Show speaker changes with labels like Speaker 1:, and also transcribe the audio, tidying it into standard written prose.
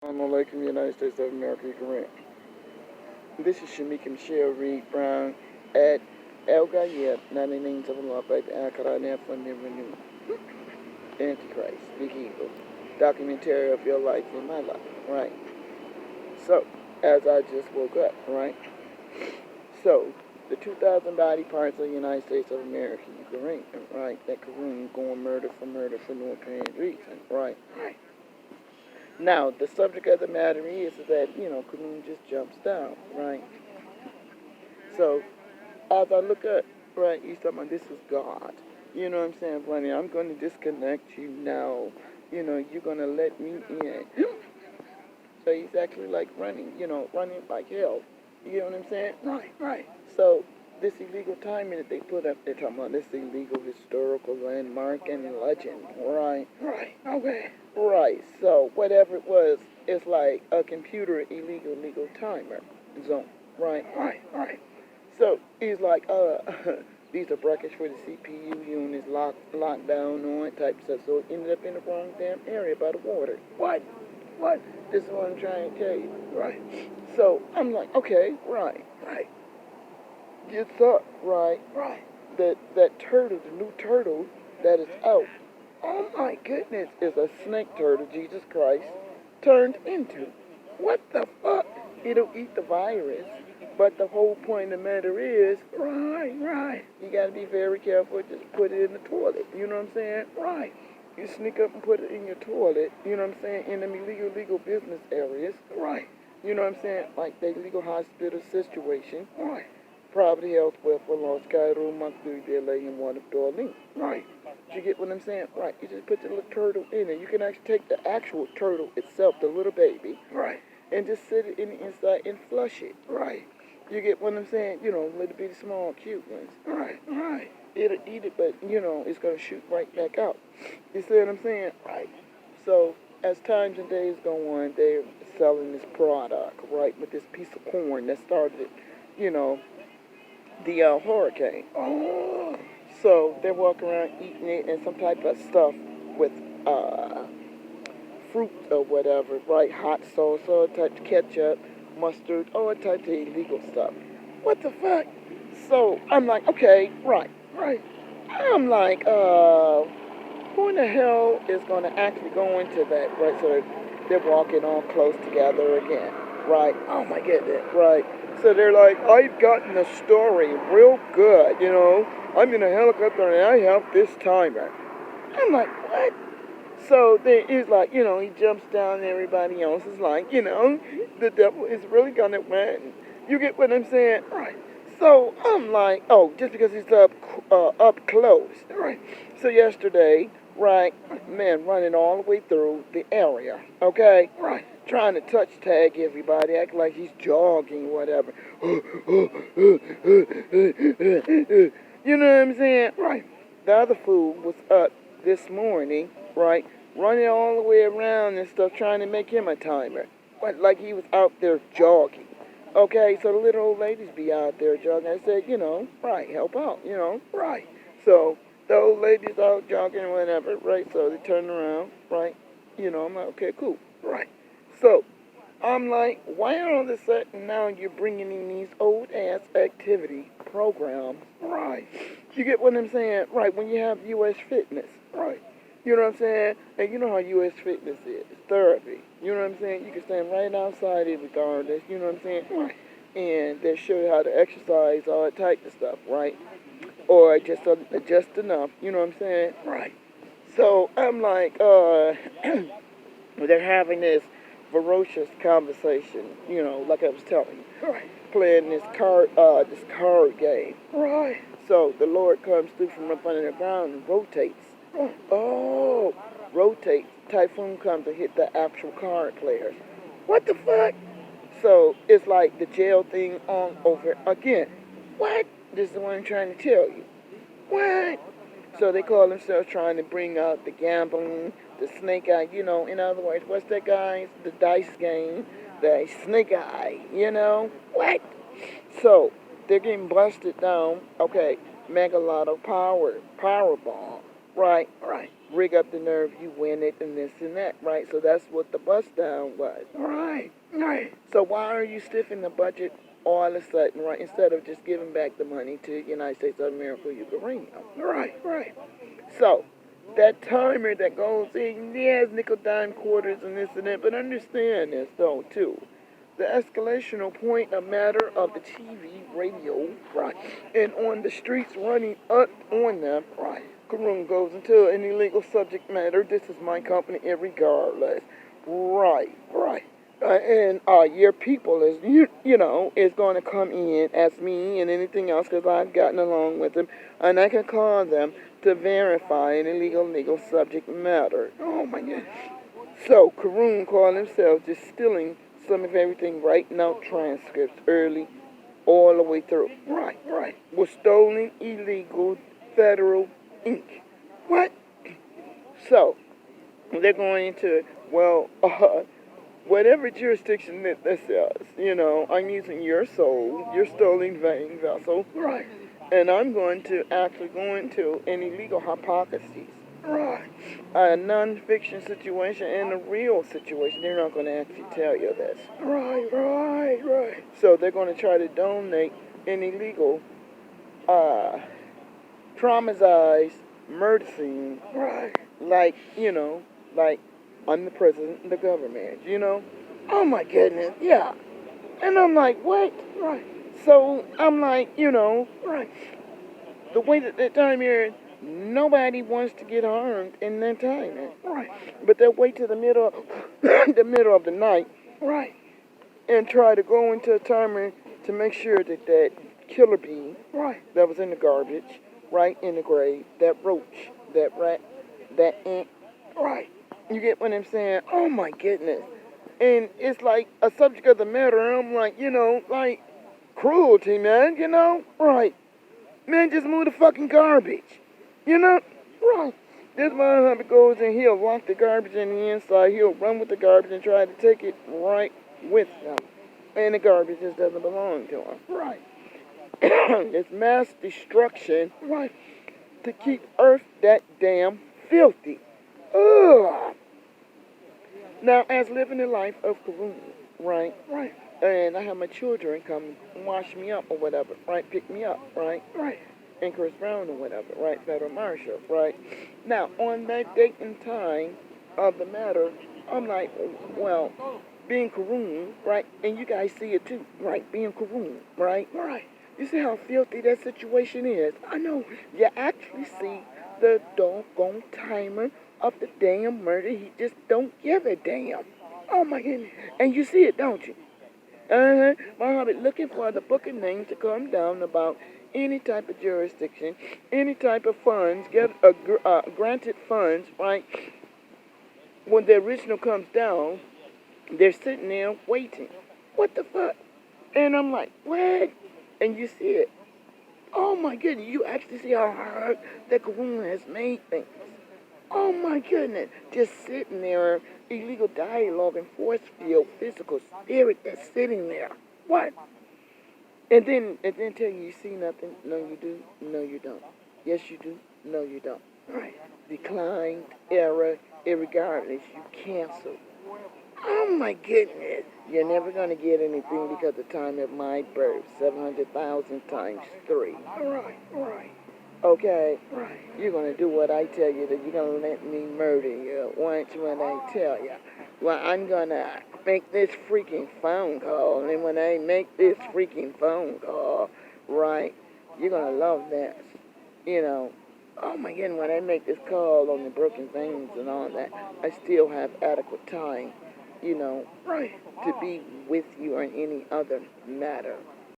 Speaker 1: Assalamualaikum, United States of America, Qurun. This is Shamika Michelle Reed Brown at El Gayeb, 9975 Akarane Renew, Antichrist, Big Evil, documentary of your life and my life, right? So, as I just woke up, right? So, the 2,000 body parts of the United States of America, Qurun, right? That Qurun going murder for no apparent reason, right? Now, the subject of the matter is that, Qurun just jumps down, right? So, as I look up, right, he's talking about this is God. You know what I'm saying, Bunny? I'm going to disconnect you now. You're going to let me in. So he's actually like running like hell. You know what I'm saying? Right. So this illegal timing that they put up, they're talking about this illegal historical landmark and legend. Right. Okay. Right. So whatever it was, it's like a computer legal timer zone. Right. So he's like, these are brackets for the CPU units locked down on type stuff. So it ended up in the wrong damn area by the water. What? This is what I'm trying to tell you. Right. So I'm like, okay, right. Gets up, right. That turtle, the new turtle that is out. Oh my goodness, is a snake turtle, Jesus Christ, turned into. What the fuck? It'll eat the virus. But the whole point of the matter is, right. You gotta be very careful. Just put it in the toilet. You know what I'm saying? Right. You sneak up and put it in your toilet. You know what I'm saying? In them illegal business areas. Right. You know what I'm saying? Like the illegal hospital situation. Right. Private health welfare law, sky room, monthly delay, and water door link. Right. You get what I'm saying? Right. You just put the little turtle in it. You can actually take the actual turtle itself, the little baby. Right. And just sit it in the inside and flush it. Right. You get what I'm saying? Little bitty small cute ones. Right. It'll eat it, but, it's going to shoot right back out. You see what I'm saying? Right. So, as times and days go on, they're selling this product, right, with this piece of corn that started, the hurricane. Oh. So, they're walking around eating it and some type of stuff with, fruit or whatever, right? Hot sauce, all types of ketchup, mustard, all types of illegal stuff. What the fuck? So I'm like, okay, right. I'm like, who in the hell is going to actually go into that, right? So they're walking all close together again, right? Oh my goodness, right? So they're like, I've gotten the story real good, I'm in a helicopter and I have this timer. I'm like, what? So there is like, he jumps down and everybody else is like, the devil is really gonna win. You get what I'm saying? Right. So I'm like, oh, just because he's up close. Right. So yesterday, right, man running all the way through the area, okay? Right. Trying to touch tag everybody, act like he's jogging, whatever. You know what I'm saying? Right. The other fool was up this morning, right, running all the way around and stuff, trying to make him a timer. But like he was out there jogging. Okay, so the little old ladies be out there jogging. I said, right, help out, right. So the old ladies out jogging or whatever, right, so they turn around, right, I'm like, okay, cool, right. So I'm like, why all of a sudden now you're bringing in these old-ass activity programs, right. You get what I'm saying? Right, when you have U.S. Fitness, right. You know what I'm saying? And you know how U.S. Fitness is. It's therapy. You know what I'm saying? You can stand right outside it regardless. You know what I'm saying? Right. And they show you how to exercise, all that type of stuff, right? Or just enough. You know what I'm saying? Right. So I'm like, they're having this ferocious conversation, like I was telling you. Right. Playing this card game. Right. So the Lord comes through from up under the ground and rotates. Oh, rotates. Typhoon comes to hit the actual card players. What the fuck? So it's like the jail thing on over again. What? This is what I'm trying to tell you. What? So they call themselves trying to bring out the gambling, the snake eye, in other words, what's that, guys? The dice game, the snake eye, What? So they're getting busted down. Okay, Mega Lotto Powerball. Right. rig up the nerve, you win it, and this and that, right? So that's what the bust down was. Right, right. So why are you stiffing the budget all of a sudden, right? Instead of just giving back the money to the United States of America, Ukraine. Right, right. So that timer that goes in, yes, nickel dime quarters and this and that, but understand this though too. The escalational point of matter of the TV, radio, right, and on the streets running up on them, right. Qurun goes into an illegal subject matter. This is my company, regardless. Right, right. And your people is is going to come in as me and anything else because I've gotten along with them, and I can call them to verify an illegal legal subject matter. Oh my God! So Qurun called himself just stealing some of everything, writing out transcripts early, all the way through. Right, right. Was stolen illegal federal ink. What? So they're going into whatever jurisdiction that this is, I'm using your soul, your stolen vein vessel, right? And I'm going to actually go into an illegal hypothesis, right? A non-fiction situation and a real situation. They're not going to actually tell you this, right, right, right. So they're going to try to donate an illegal, traumatized murder scene, right? Like, like I'm the president of the government, Oh my goodness, yeah. And I'm like, what? Right. So I'm like, right. The way that time here, nobody wants to get harmed in that time, right? But they'll wait till the middle, the middle of the night, right, and try to go into a timer to make sure that that killer bee, right, that was in the garbage, right in the grave, that roach, that rat, that ant, right. You get what I'm saying? Oh my goodness. And it's like a subject of the matter. I'm like, like cruelty, man, Right. Man, just move the fucking garbage. Right. This motherfucker goes and he'll lock the garbage in the inside. He'll run with the garbage and try to take it right with him. And the garbage just doesn't belong to him. Right. It's mass destruction. Right. To keep Earth that damn filthy. Ugh. Now, as living the life of Qurun, right, right, and I have my children come wash me up or whatever, right, pick me up, right, right, and Chris Brown or whatever, right, Federal Marshal, right. Now, on that date and time of the matter, I'm like, well, being Qurun, right, and you guys see it too, right, being Qurun, right, right. You see how filthy that situation is? I know. You actually see the doggone timer of the damn murder. He just don't give a damn. Oh my goodness. And you see it, don't you? Muhammad looking for the book of names to come down about any type of jurisdiction, any type of funds, get granted funds, right? When the original comes down, they're sitting there waiting. What the fuck? And I'm like, what? And you see it. Oh my goodness, you actually see how hard that Qurun has made things. Oh my goodness, just sitting there, illegal dialogue and force field, physical spirit that's sitting there. What? And then tell you see nothing. No, you do. No, you don't. Yes, you do. No, you don't. Right. Declined, error, irregardless, you cancel. Oh my goodness. You're never going to get anything because the time of my birth, 700,000 times 3. Right, right. Okay? Right. You're going to do what I tell you, that you're going to let me murder you once when I tell you. Well, I'm going to make this freaking phone call, and when I make this freaking phone call, right, you're going to love this. Oh my goodness, when I make this call on the broken veins and all that, I still have adequate time, right, to be with you on any other matter.